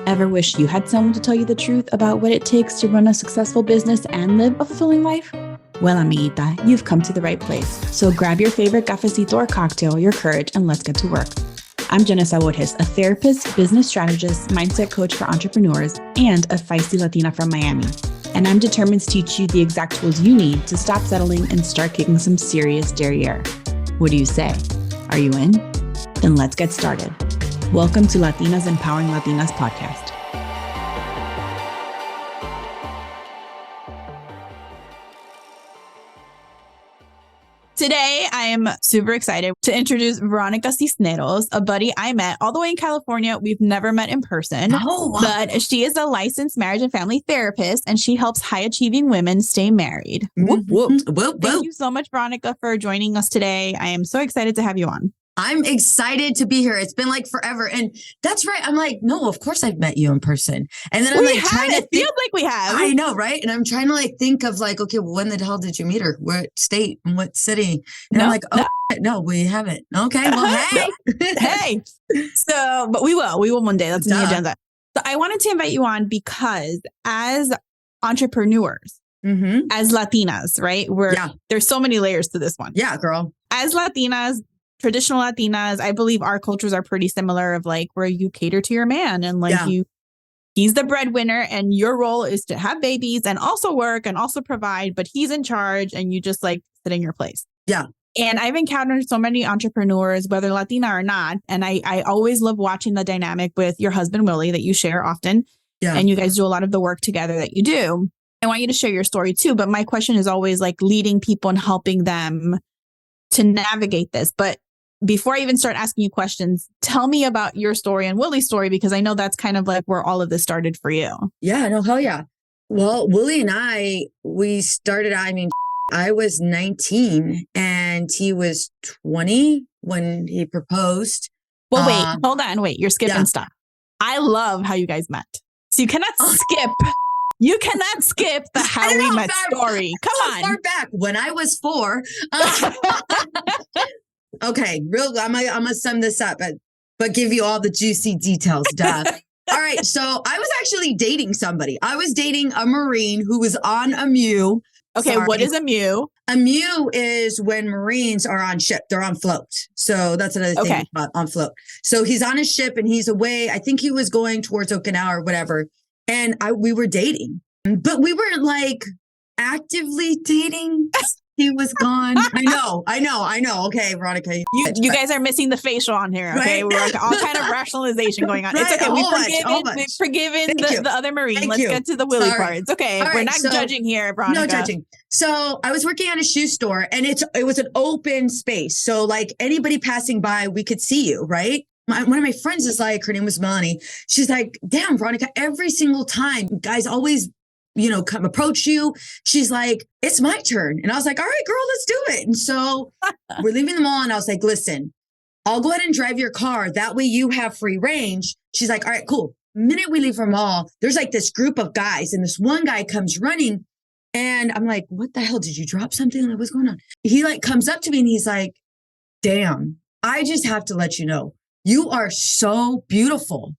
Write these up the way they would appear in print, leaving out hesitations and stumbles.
Ever wish you had someone to tell you the truth about what it takes to run a successful business and live a fulfilling life? Well, amiguita, you've come to the right place. So grab your favorite cafecito or cocktail, your courage, and let's get to work. I'm Jenna Borges, a therapist, business strategist, mindset coach for entrepreneurs, and a feisty Latina from Miami. And I'm determined to teach you the exact tools you need to stop settling and start kicking some serious derriere. What do you say? Are you in? Then let's get started. Welcome to Latinas Empowering Latinas podcast. Today, I am super excited to introduce Veronica Cisneros, a buddy I met all the way in California. We've never met in person, but she is a licensed marriage and family therapist, and she helps high-achieving women stay married. Whoop, whoop. Thank you so much, Veronica, for joining us today. I am so excited to have you on. I'm excited to be here. It's been like forever. And that's right. I'm like, no, of course I've met you in person. And then I'm like trying to think. It feels like we have. I know, right? And I'm trying to like think of like, okay, well, when the hell did you meet her? What state and what city? And I'm like, no, we haven't. Okay, well, hey. Hey. So, but we will one day. That's in the agenda. So I wanted to invite you on because as entrepreneurs, as Latinas, right? There's so many layers to this one. Yeah, girl. As Latinas, traditional Latinas, I believe our cultures are pretty similar of like where you cater to your man and like he's the breadwinner and your role is to have babies and also work and also provide, but he's in charge and you just like sit in your place. Yeah. And I've encountered so many entrepreneurs, whether Latina or not. And I always love watching the dynamic with your husband, Willie, that you share often. Yeah. And you guys do a lot of the work together that you do. I want you to share your story too. But my question is always like leading people and helping them to navigate this. But before I even start asking you questions, tell me about your story and Willie's story, because I know that's kind of like where all of this started for you. Yeah, no, hell yeah. Well, Willie and we started, I was 19 and he was 20 when he proposed. Well, wait, hold on. Wait, you're skipping stuff. I love how you guys met. So you cannot skip. You cannot skip the how we met story. Come on. Far back when I was 4. Okay, I'm gonna sum this up, but give you all the juicy details, duh. All right, so I was actually dating somebody. I was dating a Marine who was on a MEU. Okay, sorry. What is a MEU? A MEU is when Marines are on ship. They're on float. So that's another thing about on float. So he's on a ship and he's away. I think he was going towards Okinawa or whatever. And we were dating, but we weren't like actively dating. He was gone. I know. Okay, Veronica. You guys are missing the facial on here. Okay, we're like all kind of rationalization going on. Right? It's okay. We've forgiven the other Marine. Let's get to the Willie parts. Okay, we're not judging here, Veronica. No judging. So I was working at a shoe store, and it was an open space. So like anybody passing by, we could see you, right? One of my friends is like, her name was Melanie. She's like, damn, Veronica, every single time, guys always come approach you. She's like, it's my turn. And I was like, all right, girl, let's do it. And so we're leaving the mall. And I was like, listen, I'll go ahead and drive your car. That way you have free range. She's like, all right, cool. The minute we leave from mall, there's like this group of guys. And this one guy comes running. And I'm like, what the hell? Did you drop something? Like, what's going on? He like comes up to me and he's like, damn, I just have to let you know, you are so beautiful.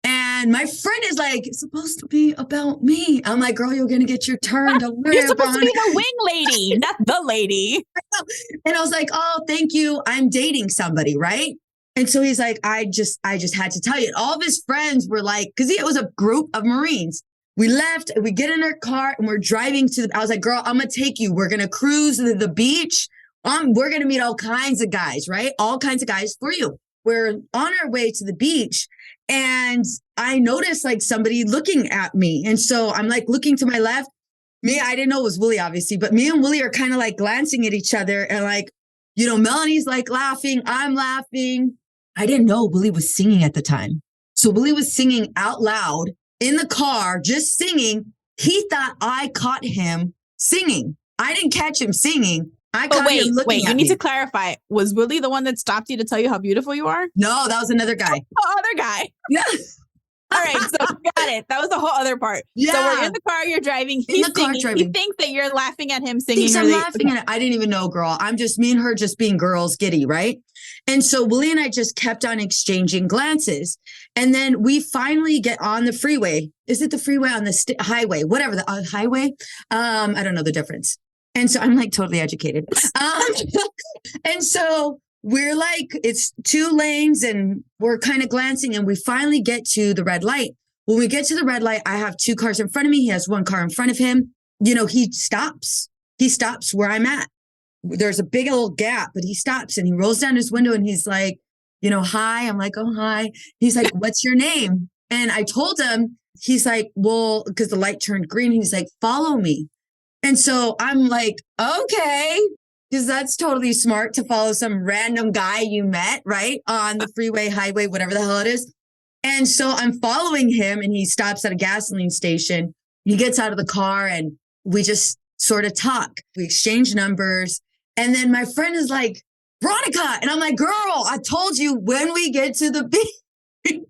And my friend is like, it's supposed to be about me. I'm like, girl, you're going to get your turn. Don't worry. You're supposed to be the wing lady, not the lady. And I was like, oh, thank you. I'm dating somebody, right? And so he's like, I just had to tell you. And all of his friends were like, because it was a group of Marines. We left, we get in our car and we're driving I was like, girl, I'm going to take you. We're going to cruise to the beach. We're going to meet all kinds of guys, right? All kinds of guys for you. We're on our way to the beach. And I noticed like somebody looking at me. And so I'm like looking to my left. I didn't know it was Willie, obviously, but me and Willie are kind of like glancing at each other and like, Melanie's like laughing. I'm laughing. I didn't know Willie was singing at the time. So Willie was singing out loud in the car, just singing. He thought I caught him singing. I didn't catch him singing. I caught him looking at me. You need to clarify. Was Willie the one that stopped you to tell you how beautiful you are? No, that was another guy. Oh, other guy. Yeah. All right, so got it. That was the whole other part. Yeah. So we're in the car, you're driving, In he's the car singing. driving. He thinks that you're laughing at him Thinks singing. I'm laughing at it. I didn't even know, girl. I'm just me and her just being girls giddy, right? And so Willie and I just kept on exchanging glances. And then we finally get on the freeway. Is it the freeway on the highway? Whatever, the highway. I don't know the difference. And so I'm like totally educated. And so we're like, it's 2 lanes and we're kind of glancing and we finally get to the red light. When we get to the red light, I have 2 cars in front of me. He has 1 car in front of him. You know, he stops. He stops where I'm at. There's a big old gap, but he stops and he rolls down his window and he's like, you know, hi. I'm like, oh, hi. He's like, what's your name? And I told him, he's like, well, because the light turned green. He's like, follow me. And so I'm like, okay, because that's totally smart to follow some random guy you met, right? On the freeway, highway, whatever the hell it is. And so I'm following him and he stops at a gasoline station. He gets out of the car and we just sort of talk. We exchange numbers. And then my friend is like, Veronica. And I'm like, girl, I told you when we get to the beach.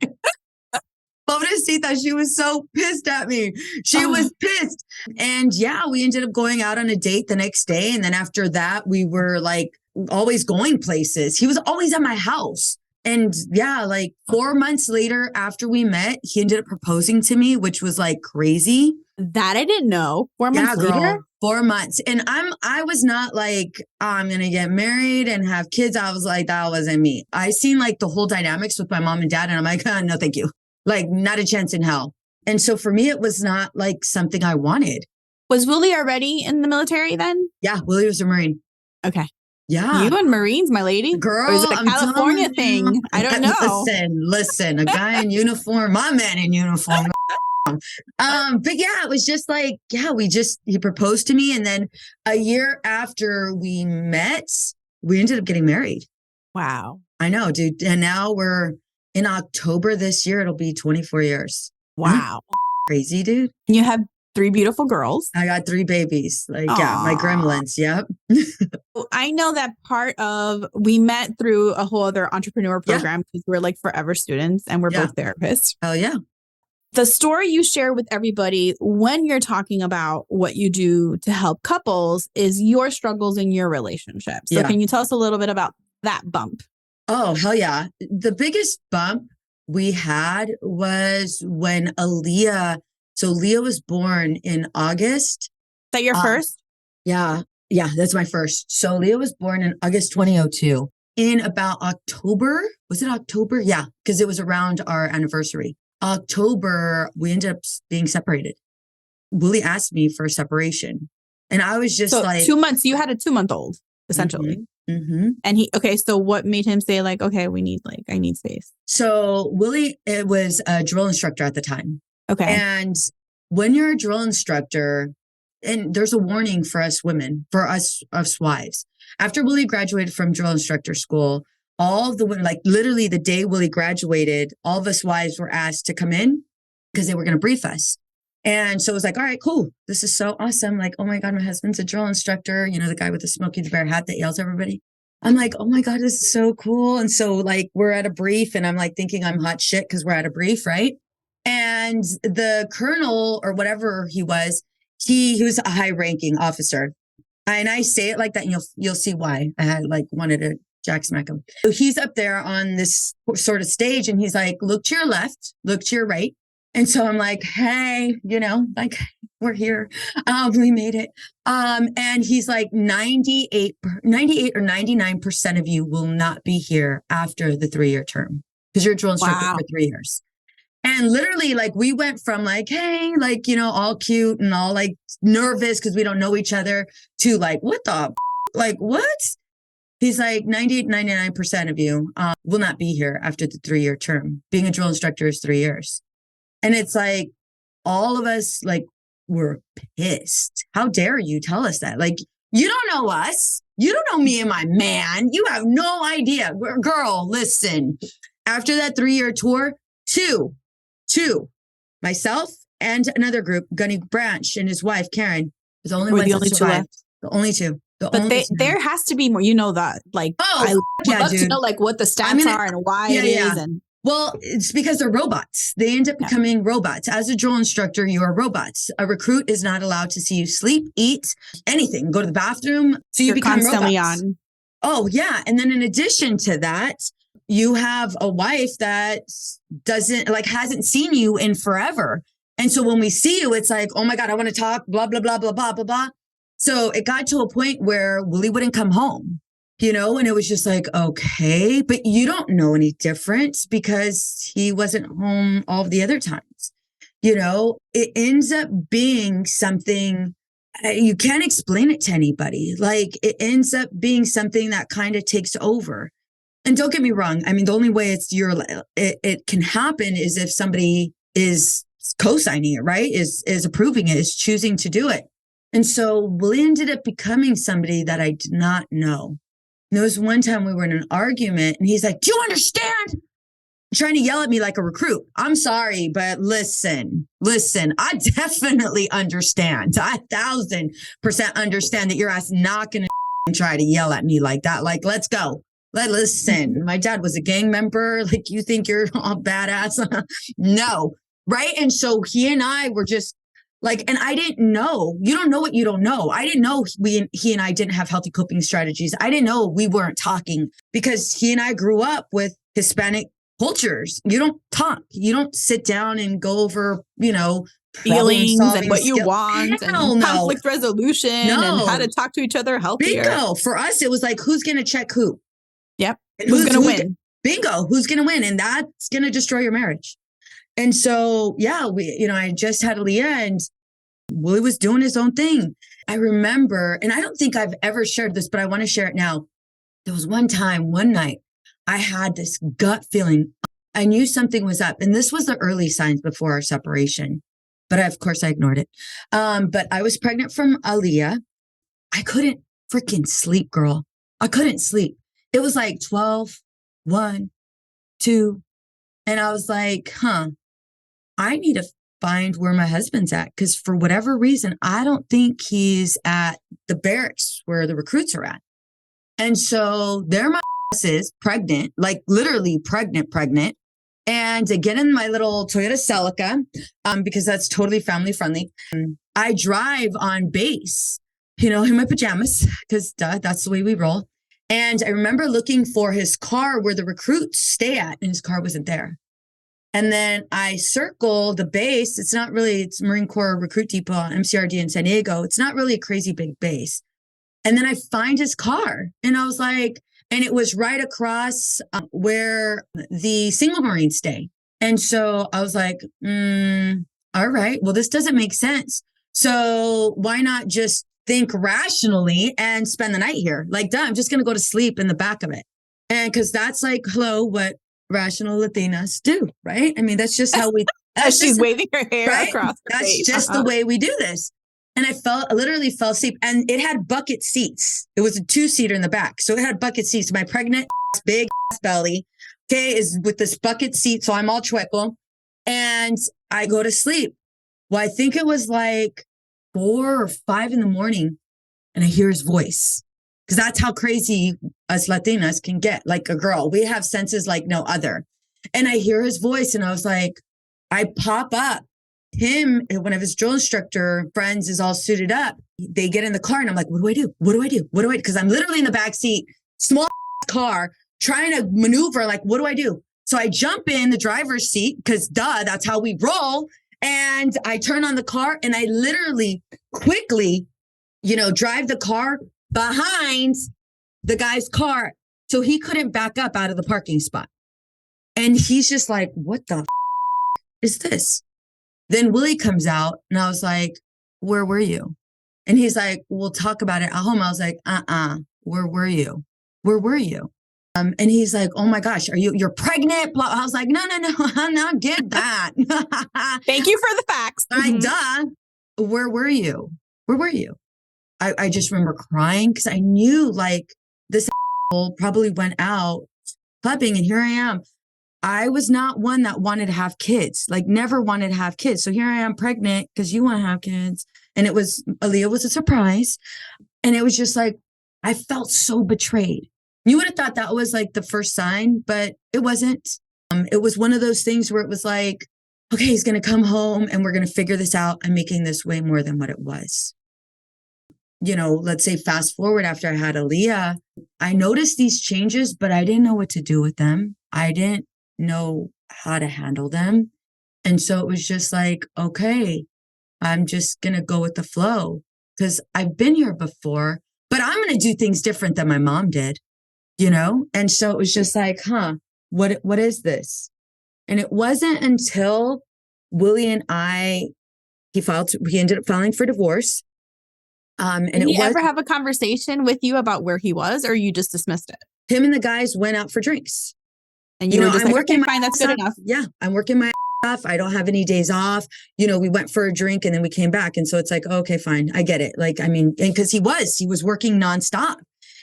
Pobrecita, she was so pissed at me. She was pissed. And yeah, we ended up going out on a date the next day. And then after that, we were like always going places. He was always at my house. And yeah, like 4 months later after we met, he ended up proposing to me, which was like crazy. That I didn't know. 4 months later? Girl, 4 months. And I was not like, oh, I'm going to get married and have kids. I was like, that wasn't me. I seen like the whole dynamics with my mom and dad. And I'm like, no, thank you. Like not a chance in hell. And so for me, it was not like something I wanted. Was Willie already in the military then? Yeah, Willie was a Marine. Okay. Yeah. You and Marines, my lady. Girl, or is it a California thing? I don't know. Listen, a guy in uniform, my man in uniform. But yeah, it was just like, yeah, he proposed to me. And then a year after we met, we ended up getting married. Wow. I know, dude. And now we're in October this year. It'll be 24 years. Wow. Crazy, dude. You have 3 beautiful girls. I got 3 babies. Like, Aww. yeah, my gremlins. Yep. I know that part of, we met through a whole other entrepreneur program because we're like forever students and we're both therapists. Oh, yeah. The story you share with everybody when you're talking about what you do to help couples is your struggles in your relationship. So can you tell us a little bit about that bump? Oh, hell yeah. The biggest bump we had was when Aaliyah, so Leah was born in August. Is that your first? Yeah. Yeah, that's my first. So Leah was born in August 2002. In about October, was it October? Yeah, because it was around our anniversary. October, we ended up being separated. Willie asked me for a separation. And I was just like 2 months, you had a 2-month-old, essentially. And so what made him say like, okay, I need space? So Willie, it was a drill instructor at the time. Okay. And when you're a drill instructor, and there's a warning for us women, for us wives. After Willie graduated from drill instructor school, all of the women, like literally the day Willie graduated, all of us wives were asked to come in because they were going to brief us. And so it was like, all right, cool. This is so awesome. Like, oh my God, my husband's a drill instructor. You know, the guy with the Smokey the Bear hat that yells at everybody. I'm like, oh my God, this is so cool. And so like, we're at a brief and I'm like thinking I'm hot shit because we're at a brief, right? And the colonel or whatever he was a high ranking officer. And I say it like that and you'll see why I had like wanted to jack smack him. So he's up there on this sort of stage and he's like, look to your left, look to your right. And so I'm like, hey, you know, like we're here. We made it. And he's like 98 or 99% of you will not be here after the 3-year term because you're a drill instructor for 3 years. And literally like we went from like, hey, like, you know, all cute and all like nervous because we don't know each other to like, what the like, what? He's like 98, 99% of you will not be here after the 3-year term. Being a drill instructor is 3 years. And it's like, all of us, like, were pissed. How dare you tell us that? Like, you don't know us. You don't know me and my man. You have no idea. Girl, listen. After that 3-year tour, two, myself and another group, Gunny Branch and his wife, Karen, was the only ones that survived. The only two. There has to be more, you know that. Like, I would love to know like what the stats are and why it is. And Well, it's because they're robots. They end up becoming robots. As a drill instructor, you are robots. A recruit is not allowed to see you sleep, eat, anything, go to the bathroom. So you become constantly robots. on. Oh, yeah. And then in addition to that, you have a wife that hasn't seen you in forever. And so when we see you, it's like, oh my God, I want to talk, blah, blah, blah, blah, blah, blah, blah. So it got to a point where Willie wouldn't come home. And it was just like, okay, but you don't know any difference because he wasn't home all the other times. It ends up being something you can't explain it to anybody. Like it ends up being something that kind of takes over. And don't get me wrong. I mean, the only way it can happen is if somebody is co-signing it, right? Is approving it, is choosing to do it. And so Willie ended up becoming somebody that I did not know. There was one time we were in an argument and he's like, do you understand? Trying to yell at me like a recruit. I'm sorry, but listen, I definitely understand. I 1,000% understand that your ass not going to try to yell at me like that. Like, let's go. Listen, my dad was a gang member. Like, you think you're all badass? No. Right. And so he and I were just like, and I didn't know, you don't know what you don't know. I didn't know he and I didn't have healthy coping strategies. I didn't know we weren't talking because he and I grew up with Hispanic cultures. You don't talk. You don't sit down and go over, feelings and what you want and conflict resolution and how to talk to each other healthier. Bingo. For us, it was like, who's going to check who? Yep. Who's going to win? Bingo. Who's going to win? And that's going to destroy your marriage. And so, yeah, I just had Leah and Willie was doing his own thing. I remember, and I don't think I've ever shared this, but I want to share it now. There was one night, I had this gut feeling. I knew something was up. And this was the early signs before our separation. But of course, I ignored it. But I was pregnant from Aaliyah. I couldn't freaking sleep, girl. I couldn't sleep. It was like 12, 1, 2. And I was like, I need to find where my husband's at. Because for whatever reason, I don't think he's at the barracks where the recruits are at. And so there my ass is pregnant, like literally pregnant. And I get in my little Toyota Celica, because that's totally family friendly. I drive on base, in my pajamas, because that's the way we roll. And I remember looking for his car where the recruits stay at, and his car wasn't there. And then I circle the base. It's Marine Corps Recruit Depot, MCRD in San Diego. It's not really a crazy big base. And then I find his car and I was like, and it was right across where the single Marines stay. And so I was like, all right, well, this doesn't make sense. So why not just think rationally and spend the night here? Like, duh, I'm just going to go to sleep in the back of it. And because that's like, hello, what rational Latinas do, right? I mean, that's just how we. She's waving her hair across her That's face. just the way we do this. And I literally fell asleep, and it had bucket seats. It was a 2-seater in the back. So it had bucket seats. My pregnant big belly, is with this bucket seat. So I'm all chueco and I go to sleep. Well, I think it was like 4 or 5 in the morning and I hear his voice. Because that's how crazy us Latinas can get, like a girl. We have senses like no other. And I hear his voice and I was like, I pop up. One of his drill instructor friends is all suited up. They get in the car and I'm like, what do I do? What do I do? What do I do? Because I'm literally in the back seat, small car, trying to maneuver. Like, what do I do? So I jump in the driver's seat because that's how we roll. And I turn on the car and I literally quickly, drive the car behind the guy's car. So he couldn't back up out of the parking spot. And he's just like, what the is this? Then Willie comes out and I was like, where were you? And he's like, we'll talk about it at home. I was like, where were you? Where were you? And he's like, oh my gosh, you're pregnant? Blah. I was like, no, I'm not get that. Thank you for the facts. Like, duh. Where were you? Where were you? I just remember crying because I knew like this probably went out clubbing and here I am. I was not one that wanted to have kids, like never wanted to have kids. So here I am pregnant because you want to have kids. And Aaliyah was a surprise. And it was just like, I felt so betrayed. You would have thought that was like the first sign, but it wasn't. It was one of those things where it was like, okay, he's going to come home and we're going to figure this out. I'm making this way more than what it was. Let's say fast forward after I had Aaliyah, I noticed these changes, but I didn't know what to do with them. I didn't know how to handle them. And so it was just like, okay, I'm just going to go with the flow because I've been here before, but I'm going to do things different than my mom did, And so it was just like, what is this? And it wasn't until Willie and he ended up filing for divorce. Did he ever have a conversation with you about where he was, or you just dismissed it? Him and the guys went out for drinks. And you were just like, okay, fine, that's good enough. Yeah, I'm working my off. I don't have any days off. We went for a drink and then we came back. And so it's like, okay, fine. I get it. And because he was working nonstop.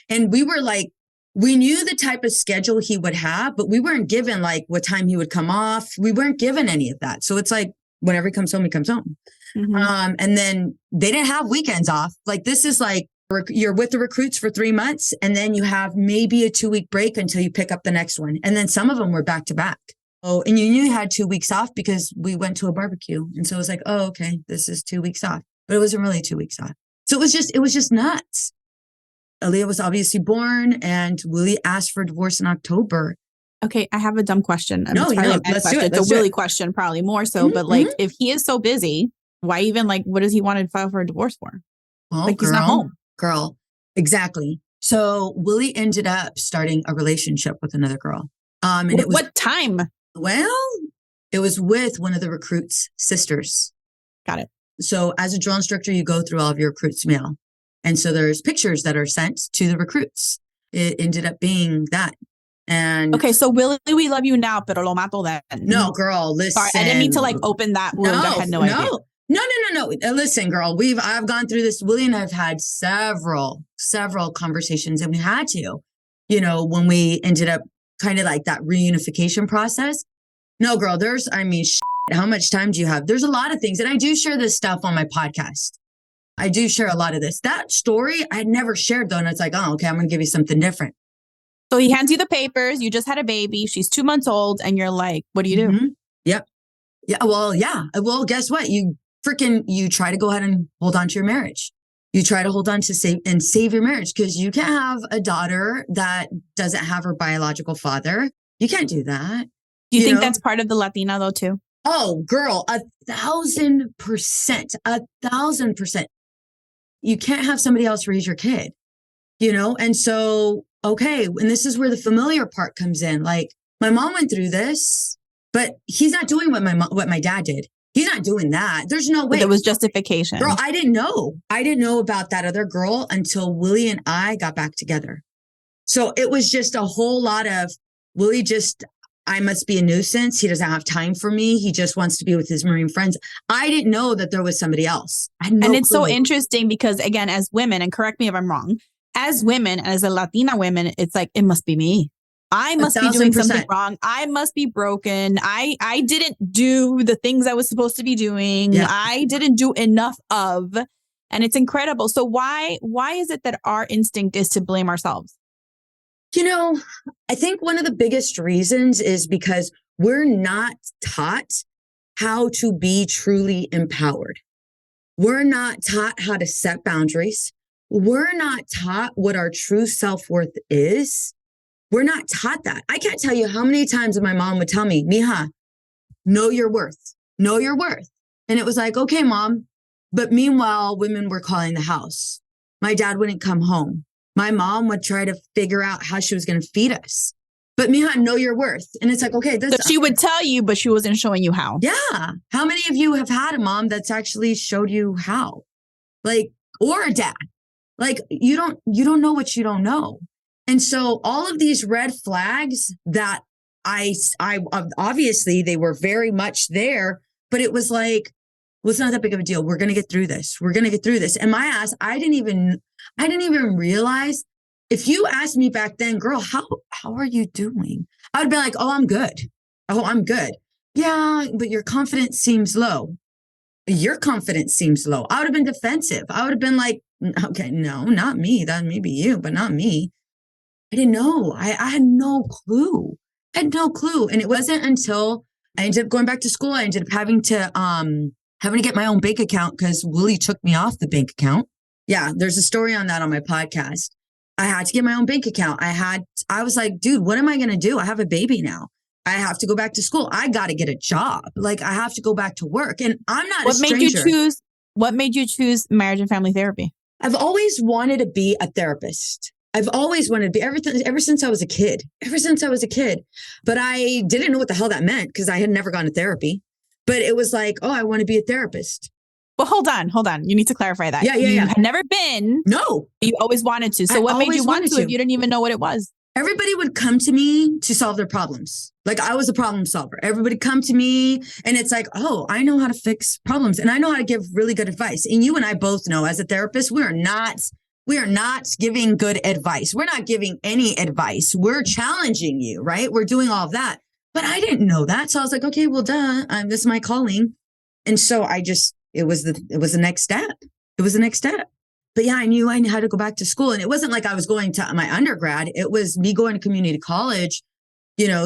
And we were like, we knew the type of schedule he would have, but we weren't given like what time he would come off. We weren't given any of that. So it's like, whenever he comes home, he comes home. Mm-hmm. And then they didn't have weekends off. Like this is like, you're with the recruits for 3 months and then you have maybe a 2-week break until you pick up the next one. And then some of them were back to back. Oh, and you knew you had 2 weeks off because we went to a barbecue. And so it was like, oh, okay, this is 2 weeks off, but it wasn't really 2 weeks off. So it was just nuts. Aaliyah was obviously born and Willie asked for divorce in October. Okay, I have a dumb question. No, probably a bad question. It's a Willie question, probably more so. Mm-hmm, but like, if he is so busy, why even what does he want to file for a divorce for? Oh, he's not home. Girl, exactly. So Willie ended up starting a relationship with another girl. And it was, what time? Well, it was with one of the recruits' sisters. Got it. So as a drill instructor, you go through all of your recruits' mail. And so there's pictures that are sent to the recruits. It ended up being that. And okay, so Willie, we love you now, pero lo mato then. No, girl, listen. Sorry, I didn't mean to open that wound. I had no idea. No. Listen, girl, I've gone through this. Willie and I've had several conversations, and we had to, when we ended up kind of like that reunification process. No, girl, how much time do you have? There's a lot of things. And I do share this stuff on my podcast. I do share a lot of this. That story I had never shared though. And it's like, oh, okay, I'm going to give you something different. So he hands you the papers. You just had a baby. She's 2 months old. And you're like, what do you do? Mm-hmm. Yep. Yeah. Well, yeah. Well, guess what? You try to go ahead and hold on to your marriage. You try to hold on to save your marriage because you can't have a daughter that doesn't have her biological father. You can't do that. Do you think that's part of the Latina though too? Oh, girl, 1,000%, 1,000%. You can't have somebody else raise your kid, And so, okay. And this is where the familiar part comes in. Like my mom went through this, but he's not doing what my dad did. He's not doing that. There's no way. It was justification. Girl, I didn't know. I didn't know about that other girl until Willie and I got back together. So it was just a whole lot of Willie I must be a nuisance. He doesn't have time for me. He just wants to be with his Marine friends. I didn't know that there was somebody else. I had no And it's clue. so interesting because again, as women, and correct me if I'm wrong, as women, as a Latina women, it's like, it must be me. I must be doing something wrong. I must be broken. I didn't do the things I was supposed to be doing. Yeah. I didn't do enough of, and it's incredible. So why is it that our instinct is to blame ourselves? I think one of the biggest reasons is because we're not taught how to be truly empowered. We're not taught how to set boundaries. We're not taught what our true self-worth is. We're not taught that. I can't tell you how many times my mom would tell me, Mija, know your worth. Know your worth. And it was like, okay, Mom. But meanwhile, women were calling the house. My dad wouldn't come home. My mom would try to figure out how she was going to feed us. But Mija, know your worth. And it's like, okay. So she would tell you, but she wasn't showing you how. Yeah. How many of you have had a mom that's actually showed you how? Or a dad? You don't know what you don't know. And so all of these red flags that I obviously they were very much there, but it was like, well, it's not that big of a deal. We're going to get through this. We're going to get through this. And my ass, I didn't even realize. If you asked me back then, girl, how are you doing? I would be like, oh, I'm good. Oh, I'm good. Yeah, but your confidence seems low. Your confidence seems low. I would have been defensive. I would have been like, okay, no, not me. That may be you, but not me. I didn't know. I had no clue. I had no clue. And it wasn't until I ended up going back to school. I ended up having to get my own bank account because Willie took me off the bank account. Yeah, there's a story on that on my podcast. I had to get my own bank account. I was like, dude, what am I going to do? I have a baby now. I have to go back to school. I got to get a job. Like I have to go back to work. And I'm not a stranger. What made you choose marriage and family therapy? I've always wanted to be a therapist. I've always wanted to be everything ever since I was a kid. But I didn't know what the hell that meant because I had never gone to therapy. But it was like, oh, I want to be a therapist. Well, hold on. You need to clarify that. Yeah. You had never been. No. You always wanted to. So what made you want to if you didn't even know what it was? Everybody would come to me to solve their problems. Like I was a problem solver. Everybody come to me and it's like, oh, I know how to fix problems and I know how to give really good advice. And you and I both know as a therapist, we are not giving good advice. We're not giving any advice. We're challenging you, right? We're doing all of that. But I didn't know that. So I was like, okay, well, duh, this is my calling. And so it was the next step. It was the next step. But yeah, I knew I had to go back to school. And it wasn't like I was going to my undergrad. It was me going to community college,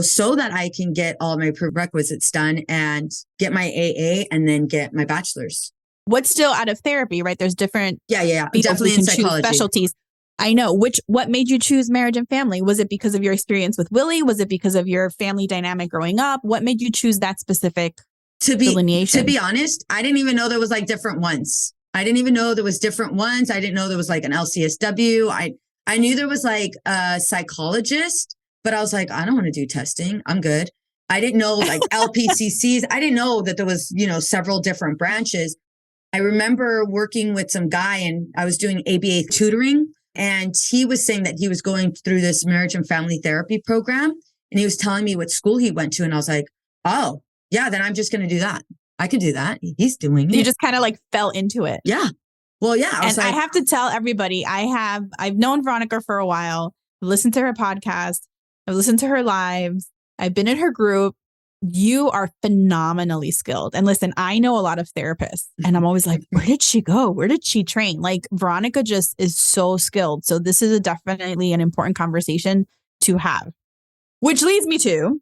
so that I can get all my prerequisites done and get my AA and then get my bachelor's. What's still out of therapy, right? There's different definitely in psychology specialties. I know. What made you choose marriage and family? Was it because of your experience with Willie? Was it because of your family dynamic growing up? What made you choose that specific delineation? To be honest, I didn't even know there was like different ones. I didn't even know there was different ones. I didn't know there was like an LCSW. I knew there was like a psychologist, but I was like, I don't want to do testing. I'm good. I didn't know like LPCCs. I didn't know that there was, several different branches. I remember working with some guy and I was doing ABA tutoring and he was saying that he was going through this marriage and family therapy program. And he was telling me what school he went to. And I was like, oh yeah, then I'm just going to do that. I could do that. He's doing it. You just kind of like fell into it. Yeah. Well, yeah. I have to tell everybody, I've known Veronica for a while. I've listened to her podcast. I've listened to her lives. I've been in her group. You are phenomenally skilled. And listen, I know a lot of therapists and I'm always like, where did she go? Where did she train? Like Veronica just is so skilled. So this is definitely an important conversation to have, which leads me to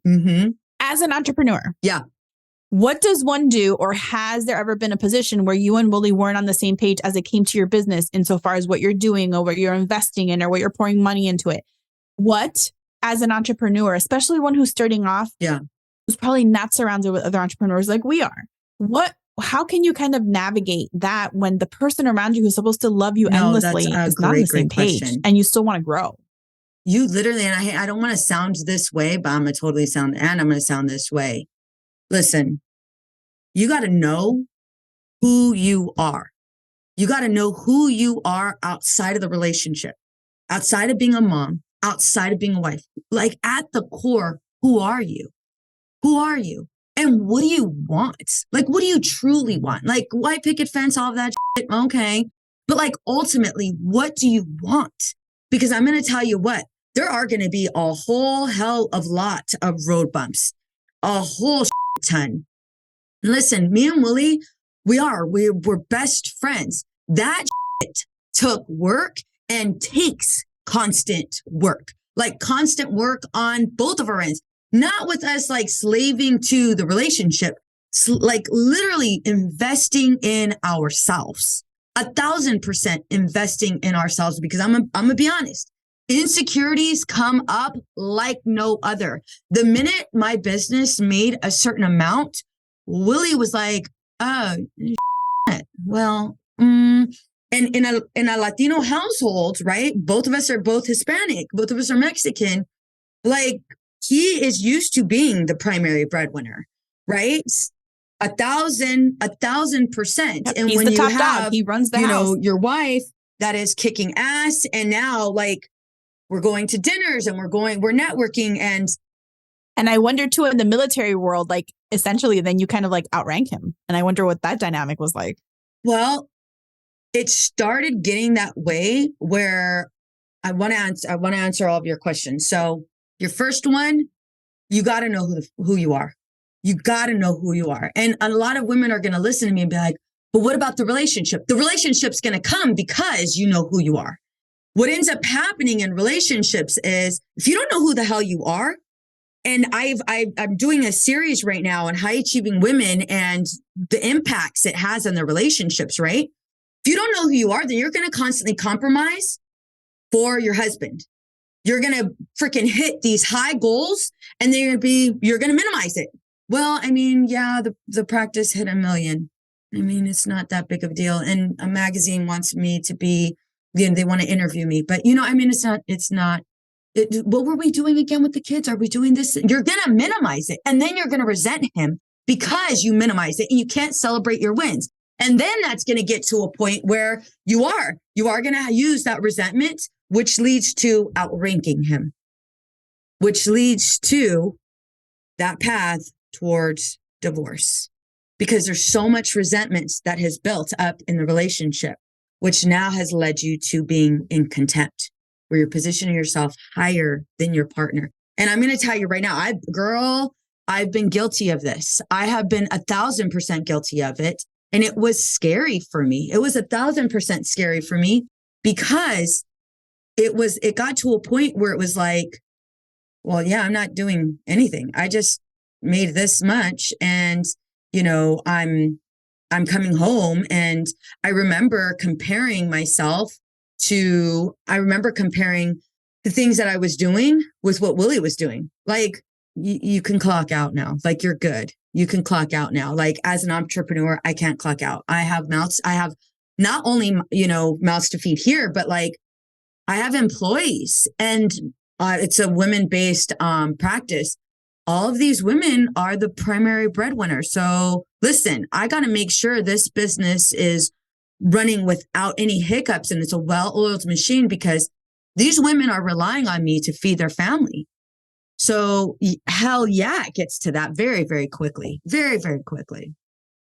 as an entrepreneur. Yeah. What does one do, or has there ever been a position where you and Willie weren't on the same page as it came to your business insofar as what you're doing or what you're investing in or what you're pouring money into it? What, as an entrepreneur, especially one who's starting off, who's probably not surrounded with other entrepreneurs like we are, how can you kind of navigate that when the person around you who's supposed to love you endlessly is not on the same page and you still want to grow? You literally, and I don't want to sound this way, but I'm going to sound this way. Listen, you got to know who you are. You got to know who you are outside of the relationship, outside of being a mom, outside of being a wife. Like at the core, who are you? Who are you? And what do you want? Like, what do you truly want? Like white picket fence, all of that shit. Okay. But like, ultimately, what do you want? Because I'm going to tell you what, there are going to be a whole hell of lot of road bumps, a whole ton. Listen, me and Willie, we're best friends. That shit took work and takes constant work, like constant work on both of our ends, not with us like slaving to the relationship, like literally investing in ourselves, 1,000% investing in ourselves, because I'm gonna be honest. Insecurities come up like no other. The minute my business made a certain amount, Willie was like, oh, shit. Well, and in a Latino household, right? Both of us are both Hispanic. Both of us are Mexican. Like he is used to being the primary breadwinner, right? 1,000%. Yep, and he's when the you top have, dog. He runs the house. your wife that is kicking ass, and now like, we're going to dinners and we're networking. And I wonder too, in the military world, like essentially then you kind of like outrank him. And I wonder what that dynamic was like. Well, it started getting that way where I want to answer all of your questions. So your first one, you got to know who you are. You got to know who you are. And a lot of women are going to listen to me and be like, but what about the relationship? The relationship's going to come because you know who you are. What ends up happening in relationships is if you don't know who the hell you are, And I'm doing a series right now on high achieving women and the impacts it has on their relationships, right? If you don't know who you are, then you're going to constantly compromise for your husband. You're going to freaking hit these high goals and you're going to minimize it. Well, I mean, yeah, the practice hit 1 million. I mean, it's not that big of a deal. And a magazine wants me to be, they want to interview me, but I mean, what were we doing again with the kids? Are we doing this? You're going to minimize it. And then you're going to resent him because you minimize it and you can't celebrate your wins. And then that's going to get to a point where you are going to use that resentment, which leads to outranking him, which leads to that path towards divorce, because there's so much resentment that has built up in the relationship, which now has led you to being in contempt, where you're positioning yourself higher than your partner. And I'm going to tell you right now, I've been guilty of this. I have been 1,000% guilty of it. And it was scary for me. It was 1,000% scary for me because it got to a point where it was like, well, yeah, I'm not doing anything. I just made this much and, I'm coming home. And I remember comparing the things that I was doing with what Willie was doing. Like, you can clock out now. Like, you're good. You can clock out now. Like, as an entrepreneur, I can't clock out. I have not only, mouths to feed here, but like I have employees and it's a women-based practice. All of these women are the primary breadwinner. So listen, I got to make sure this business is running without any hiccups and it's a well-oiled machine because these women are relying on me to feed their family. So hell yeah, it gets to that very, very quickly. Very, very quickly.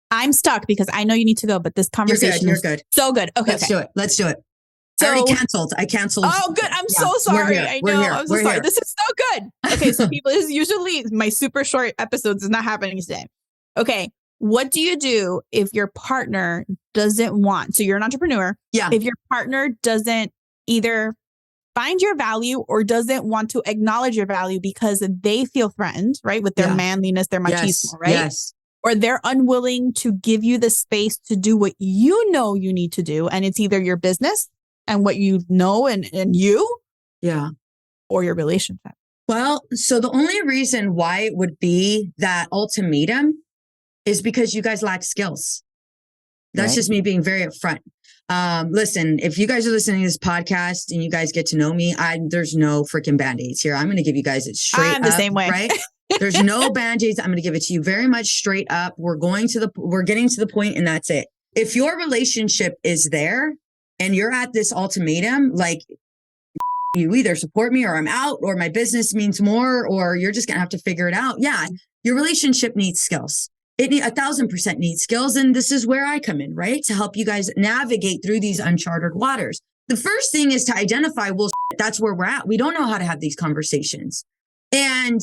I'm stuck because I know you need to go, but this conversation You're good. So good. Okay. Let's do it. So, I canceled. Oh, good. I'm so sorry. I know. I'm so sorry. This is so good. Okay. So people, this is usually my super short episodes is not happening today. Okay. What do you do if your partner doesn't want, so you're an entrepreneur. Yeah. If your partner doesn't either find your value or doesn't want to acknowledge your value because they feel threatened, right? With their manliness, their machismo, right? Yes. Or they're unwilling to give you the space to do what you know you need to do. And it's either your business and what you know and you. Yeah. Or your relationship. Well, so the only reason why it would be that ultimatum is because you guys lack skills. That's just me being very upfront. Listen, if you guys are listening to this podcast and you guys get to know me, there's no freaking Band-Aids here. I'm going to give you guys it straight up. I'm the same way. Right? There's no Band-Aids. I'm going to give it to you very much straight up. We're getting to the point and that's it. If your relationship is there and you're at this ultimatum, like you either support me or I'm out or my business means more, or you're just going to have to figure it out. Yeah. Your relationship needs skills. It 1,000% needs skills. And this is where I come in, right? To help you guys navigate through these uncharted waters. The first thing is to identify, well, that's where we're at. We don't know how to have these conversations. And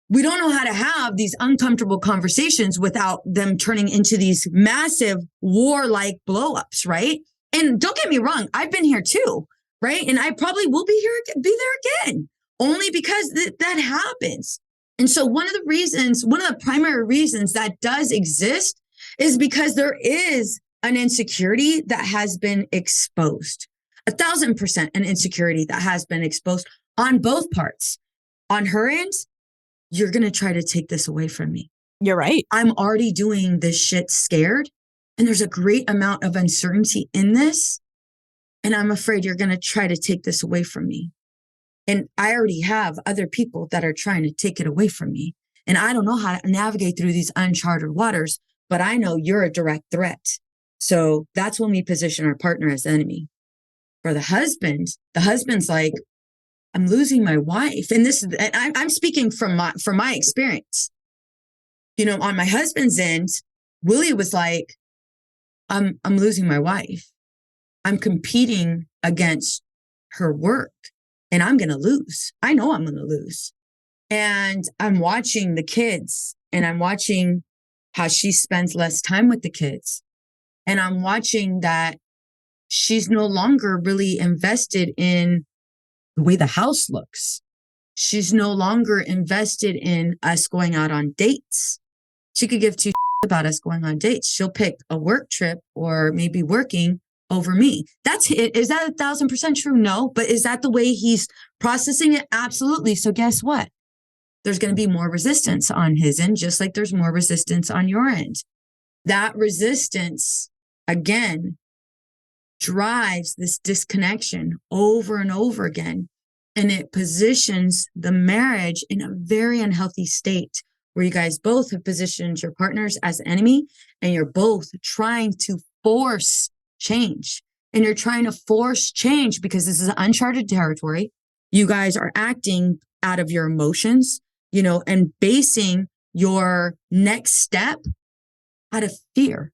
we don't know how to have these uncomfortable conversations without them turning into these massive war-like blow-ups, right? And don't get me wrong, I've been here too, right? And I probably will be there again, only because that happens. And so one of the primary reasons that does exist is because there is an insecurity that has been exposed. 1,000% an insecurity that has been exposed on both parts. On her end, you're going to try to take this away from me. You're right. I'm already doing this shit scared. And there's a great amount of uncertainty in this. And I'm afraid you're going to try to take this away from me. And I already have other people that are trying to take it away from me. And I don't know how to navigate through these uncharted waters, but I know you're a direct threat. So that's when we position our partner as enemy. For the husband's like, I'm losing my wife. And I'm speaking from my experience. On my husband's end, Willie was like, I'm losing my wife. I'm competing against her work. And I'm going to lose. I know I'm going to lose. And I'm watching the kids and I'm watching how she spends less time with the kids. And I'm watching that she's no longer really invested in the way the house looks. She's no longer invested in us going out on dates. She could give two about us going on dates. She'll pick a work trip or maybe working over me. That's it. Is that 1,000% true? No. But is that the way he's processing it? Absolutely. So guess what? There's going to be more resistance on his end, just like there's more resistance on your end. That resistance, again, drives this disconnection over and over again. And it positions the marriage in a very unhealthy state where you guys both have positioned your partners as an enemy and you're both trying to force change. And you're trying to force change because this is uncharted territory. You guys are acting out of your emotions, and basing your next step out of fear,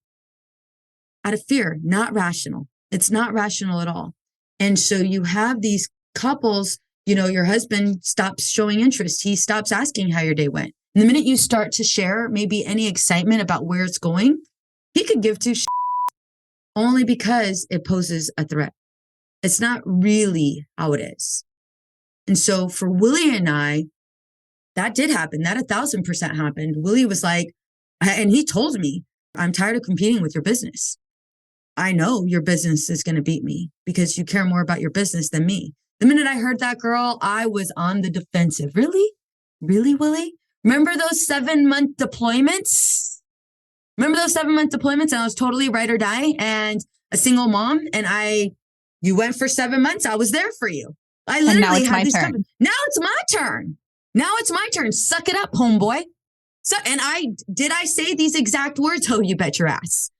not rational. It's not rational at all. And so you have these couples, your husband stops showing interest. He stops asking how your day went. And the minute you start to share maybe any excitement about where it's going, he could give two only because it poses a threat. It's not really how it is. And so for Willie and I, that did happen. That 1,000% happened. Willie was like, and he told me, I'm tired of competing with your business. I know your business is going to beat me because you care more about your business than me. The minute I heard that, girl, I was on the defensive. Really? Really, Willie? Remember those 7-month deployments? And I was totally ride or die and a single mom. And you went for 7 months. I was there for you. I literally had these turn. Now it's my turn. Suck it up, homeboy. So, and did I say these exact words? Oh, you bet your ass.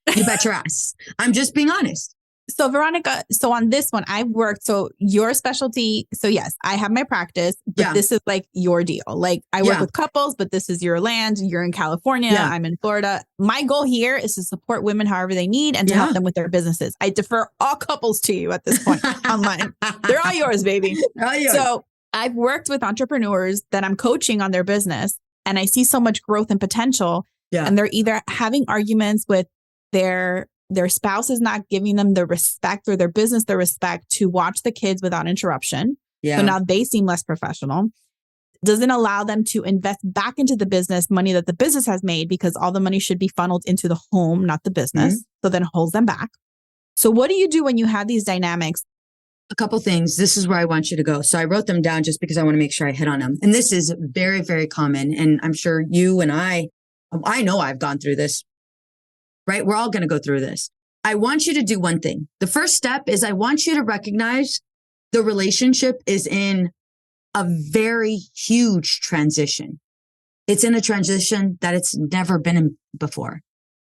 I'm just being honest. So Veronica, on this one, I've worked, so your specialty, so yes, I have my practice, but this is like your deal. Like I work with couples, but this is your land. You're in California. I'm in Florida. My goal here is to support women however they need and to help them with their businesses. I defer all couples to you at this point online. They're all yours, baby. All yours. So I've worked with entrepreneurs that I'm coaching on their business and I see so much growth and potential. Yeah. And they're either having arguments with their spouse is not giving them the respect or their business the respect to watch the kids without interruption. Yeah. So now they seem less professional. Doesn't allow them to invest back into the business money that the business has made because all the money should be funneled into the home, not the business. Mm-hmm. So then it holds them back. So what do you do when you have these dynamics? A couple things. This is where I want you to go. So I wrote them down just because I want to make sure I hit on them. And this is very, very common. And I'm sure you and I know I've gone through this. Right? We're all going to go through this. I want you to do one thing. The first step is I want you to recognize the relationship is in a very huge transition. It's in a transition that it's never been in before.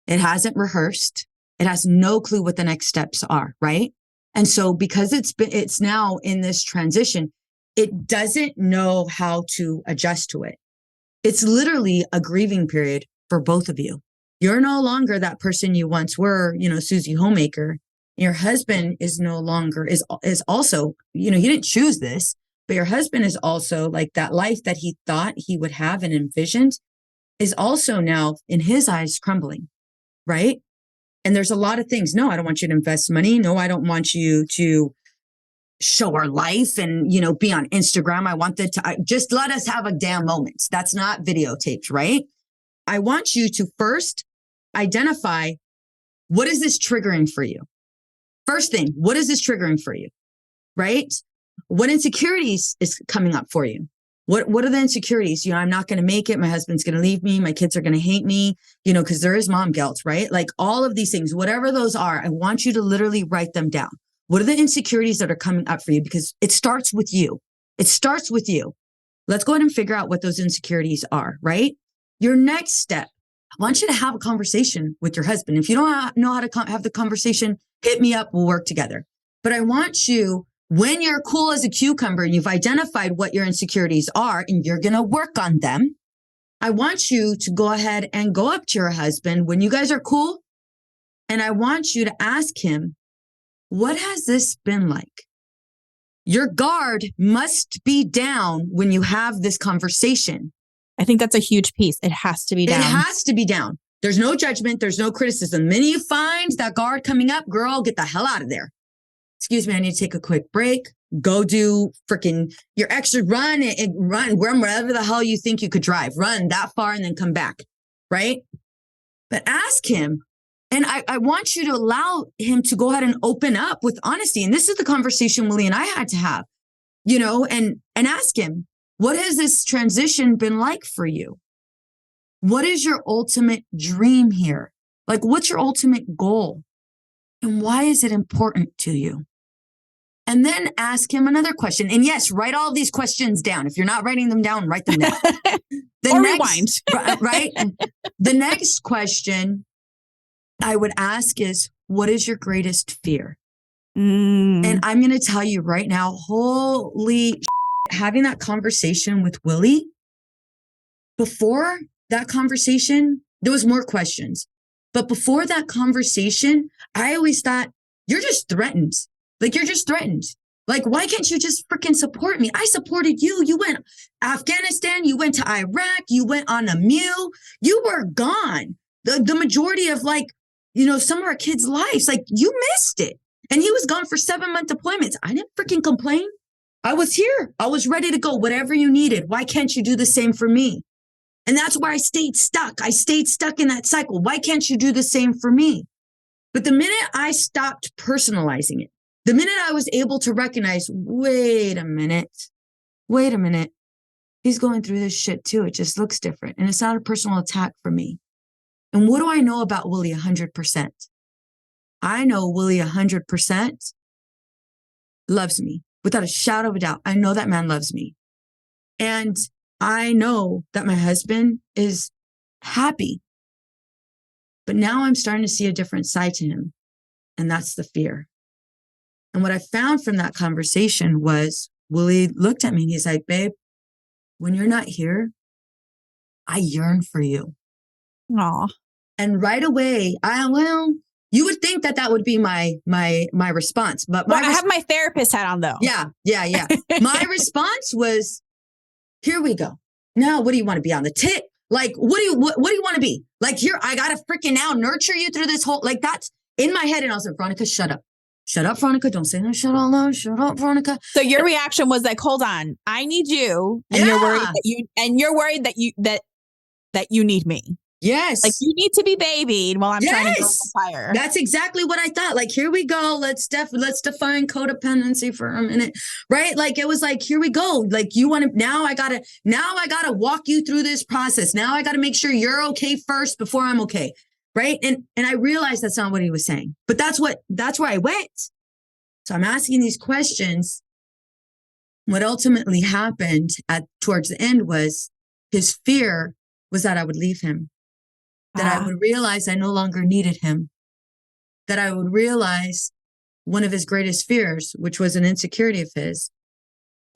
It hasn't rehearsed. It has no clue what the next steps are, right? And so because it's now in this transition, it doesn't know how to adjust to it. It's literally a grieving period for both of you. You're no longer that person you once were, Susie Homemaker. Your husband is no longer, is also, he didn't choose this, but your husband is also like that life that he thought he would have and envisioned is also now in his eyes crumbling, right? And there's a lot of things. No, I don't want you to invest money. No, I don't want you to show our life and, be on Instagram. I want just let us have a damn moment. That's not videotaped, right? I want you to first identify, what is this triggering for you? First thing, what is this triggering for you? Right? What insecurities is coming up for you? What are the insecurities? I'm not going to make it. My husband's going to leave me. My kids are going to hate me, because there is mom guilt, right? Like all of these things, whatever those are, I want you to literally write them down. What are the insecurities that are coming up for you? Because it starts with you. Let's go ahead and figure out what those insecurities are, right? Your next step, I want you to have a conversation with your husband. If you don't know how to have the conversation, hit me up. We'll work together. But I want you, when you're cool as a cucumber and you've identified what your insecurities are and you're going to work on them, I want you to go ahead and go up to your husband when you guys are cool. And I want you to ask him, what has this been like? Your guard must be down when you have this conversation. I think that's a huge piece. It has to be down. It has to be down. There's no judgment. There's no criticism. The minute you find that guard coming up, girl, get the hell out of there. Excuse me, I need to take a quick break. go do freaking your extra run and run wherever the hell you think you could drive. Run that far and then come back. Right? But ask him. And I want you to allow him to go ahead and open up with honesty. And this is the conversation Willie and I had to have, and ask him, what has this transition been like for you? What is your ultimate dream here? Like, what's your ultimate goal? And why is it important to you? And then ask him another question. And yes, write all these questions down. If you're not writing them down, write them down. Rewind. Right? The next question I would ask is, what is your greatest fear? And I'm going to tell you right now, holy having that conversation with Willie, before that conversation, there was more questions. But before that conversation, I always thought, you're just threatened. Like, you're just threatened. Like, why can't you just freaking support me? I supported you. You went Afghanistan. You went to Iraq. You went on a mule. You were gone. The majority of some of our kids' lives, like, you missed it. And he was gone for 7-month deployments. I didn't freaking complain. I was here. I was ready to go. Whatever you needed. Why can't you do the same for me? And that's where I stayed stuck. I stayed stuck in that cycle. Why can't you do the same for me? But the minute I stopped personalizing it, the minute I was able to recognize, wait a minute, he's going through this shit too. It just looks different. And it's not a personal attack for me. And what do I know about Willie 100%? I know Willie 100% loves me without a shadow of a doubt. I know that man loves me. And I know that my husband is happy. But now I'm starting to see a different side to him. And that's the fear. And what I found from that conversation was Willie looked at me and he's like, babe, when you're not here, I yearn for you. Aw. And right away, you would think that would be my response. But I have my therapist hat on though. Yeah. My response was, here we go. Now, what do you want to be on the tit? Like, what do you want to be? Like, here, I got to freaking now nurture you through this whole, like, that's in my head. And I was like, Veronica, shut up. Shut up, Veronica. Don't say that. Shut up, Veronica. So your reaction was like, hold on, I need you. And you're worried that you need me. Yes. Like, you need to be babied while I'm trying to go on fire. That's exactly what I thought. Like, here we go. Let's define codependency for a minute. Right? Like, it was like, here we go. Like, you want to, now I gotta walk you through this process. Now I gotta make sure you're okay first before I'm okay. Right. And I realized that's not what he was saying, but that's where I went. So I'm asking these questions. What ultimately happened towards the end was his fear was that I would leave him. That I would realize I no longer needed him. That I would realize one of his greatest fears, which was an insecurity of his,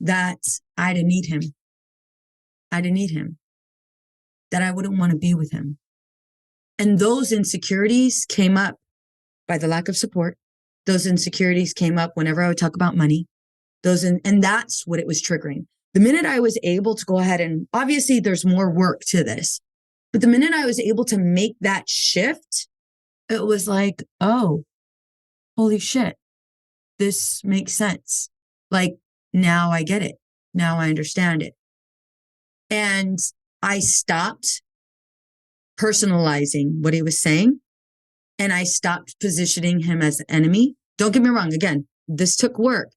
that I didn't need him. That I wouldn't want to be with him. And those insecurities came up by the lack of support. Those insecurities came up whenever I would talk about money. And that's what it was triggering. The minute I was able to go ahead and obviously there's more work to this. But the minute I was able to make that shift, it was like, oh, holy shit, this makes sense. Like, now I get it. Now I understand it. And I stopped personalizing what he was saying. And I stopped positioning him as the enemy. Don't get me wrong. Again, this took work.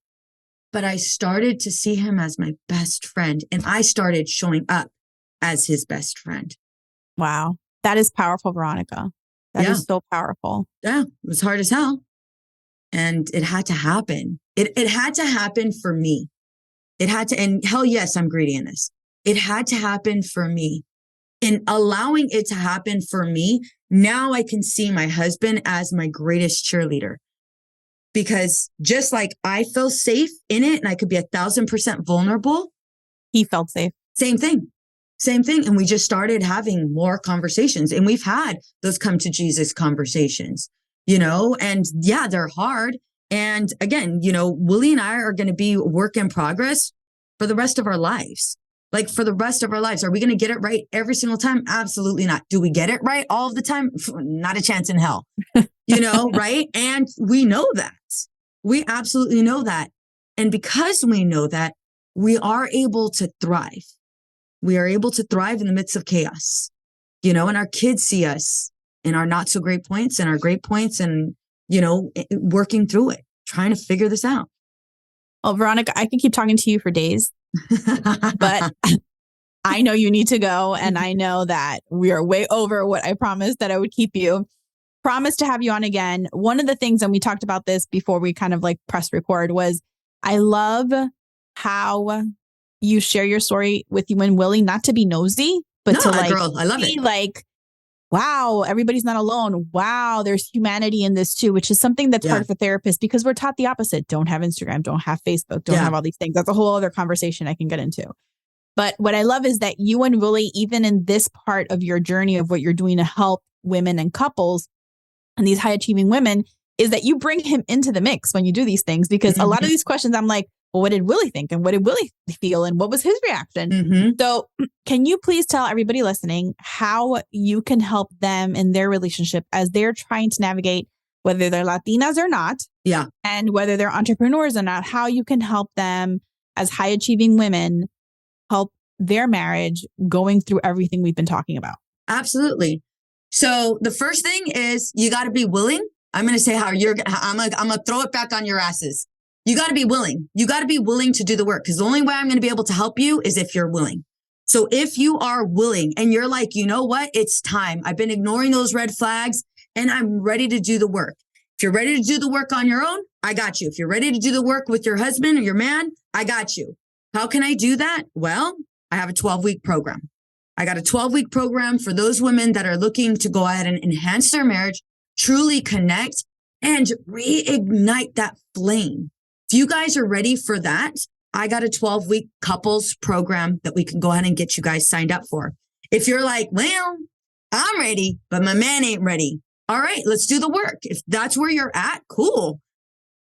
But I started to see him as my best friend. And I started showing up as his best friend. Wow. That is powerful, Veronica. That is so powerful. Yeah. It was hard as hell. And it had to happen. It had to happen for me. It had to, and hell yes, I'm greedy in this. It had to happen for me. In allowing it to happen for me, now I can see my husband as my greatest cheerleader. Because just like I feel safe in it and I could be 1,000% vulnerable. He felt safe. Same thing. And we just started having more conversations, and we've had those come to Jesus conversations, and yeah, they're hard. And again, Willie and I are going to be work in progress for the rest of our lives. Like, for the rest of our lives. Are we going to get it right every single time? Absolutely not. Do we get it right all of the time? Not a chance in hell, right? And we know that. We absolutely know that. And because we know that, we are able to thrive. We are able to thrive in the midst of chaos, and our kids see us in our not so great points and our great points and, working through it, trying to figure this out. Well, Veronica, I can keep talking to you for days, but I know you need to go. And I know that we are way over what I promised that I would keep you. Promise to have you on again. One of the things, and we talked about this before we kind of like press record, was I love how you share your story with you when willing not to be nosy, but to like, girl, I love it. Like, wow, everybody's not alone. Wow, there's humanity in this too, which is something that's hard for therapists because we're taught the opposite. Don't have Instagram, don't have Facebook, don't have all these things. That's a whole other conversation I can get into. But what I love is that you and Willie, even in this part of your journey of what you're doing to help women and couples and these high achieving women, is that you bring him into the mix when you do these things. Because a lot of these questions, I'm like, well, what did Willie think? And what did Willie feel? And what was his reaction? So can you please tell everybody listening how you can help them in their relationship as they're trying to navigate whether they're Latinas or not? Yeah. And whether they're entrepreneurs or not, how you can help them as high achieving women help their marriage going through everything we've been talking about. Absolutely. So the first thing is you got to be willing. I'm going to say I'm going to throw it back on your asses. You got to be willing. You got to be willing to do the work because the only way I'm going to be able to help you is if you're willing. So if you are willing and you're like, you know what, it's time. I've been ignoring those red flags and I'm ready to do the work. If you're ready to do the work on your own, I got you. If you're ready to do the work with your husband or your man, I got you. How can I do that? Well, I have a 12-week program. I got a 12-week program for those women that are looking to go ahead and enhance their marriage, truly connect, and reignite that flame. If you guys are ready for that, I got a 12-week couples program that we can go ahead and get you guys signed up for. If you're like, well, I'm ready, but my man ain't ready. All right, let's do the work. If that's where you're at, cool.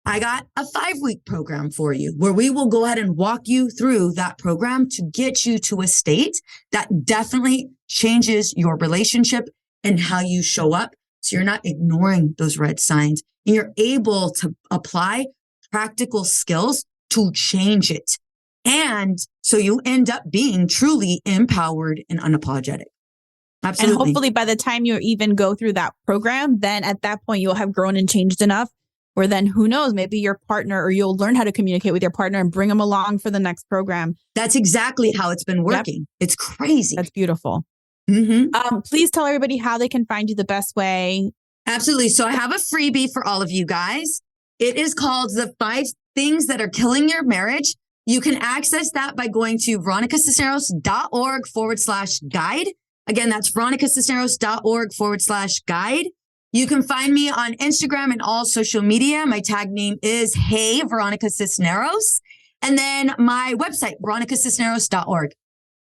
I got a 5-week program for you where we will go ahead and walk you through that program to get you to a state that definitely changes your relationship and how you show up. So you're not ignoring those red signs and you're able to apply practical skills to change it. And so you end up being truly empowered and unapologetic. Absolutely. And hopefully by the time you even go through that program, then at that point you'll have grown and changed enough where then who knows, maybe your partner or you'll learn how to communicate with your partner and bring them along for the next program. That's exactly how it's been working. Yep. It's crazy. That's beautiful. Please tell everybody how they can find you the best way. Absolutely. So I have a freebie for all of you guys. It is called The 5 Things That Are Killing Your Marriage. You can access that by going to veronicacisneros.org/guide. Again, that's veronicacisneros.org/guide. You can find me on Instagram and all social media. My tag name is Hey Veronica Cisneros. And then my website, veronicacisneros.org.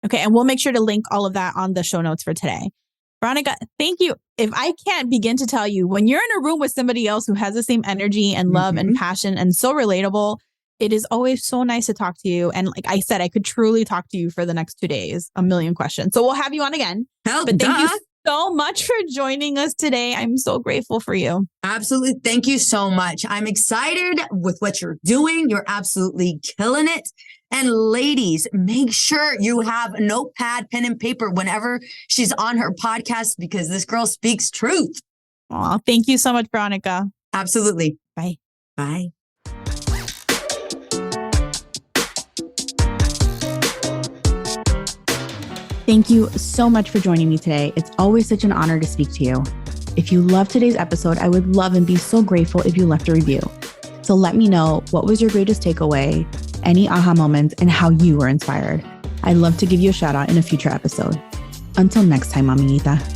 Okay. And we'll make sure to link all of that on the show notes for today. Veronica, thank you. If I can't begin to tell you, when you're in a room with somebody else who has the same energy and love and passion and so relatable, it is always so nice to talk to you. And like I said, I could truly talk to you for the next 2 days, a million questions. So we'll have you on again. But thank you so much for joining us today. I'm so grateful for you. Absolutely. Thank you so much. I'm excited with what you're doing. You're absolutely killing it. And ladies, make sure you have a notepad, pen, and paper whenever she's on her podcast because this girl speaks truth. Oh, thank you so much, Veronica. Absolutely. Bye. Bye. Thank you so much for joining me today. It's always such an honor to speak to you. If you loved today's episode, I would love and be so grateful if you left a review. So let me know what was your greatest takeaway, any aha moments, and how you were inspired. I'd love to give you a shout out in a future episode. Until next time, Amiguita.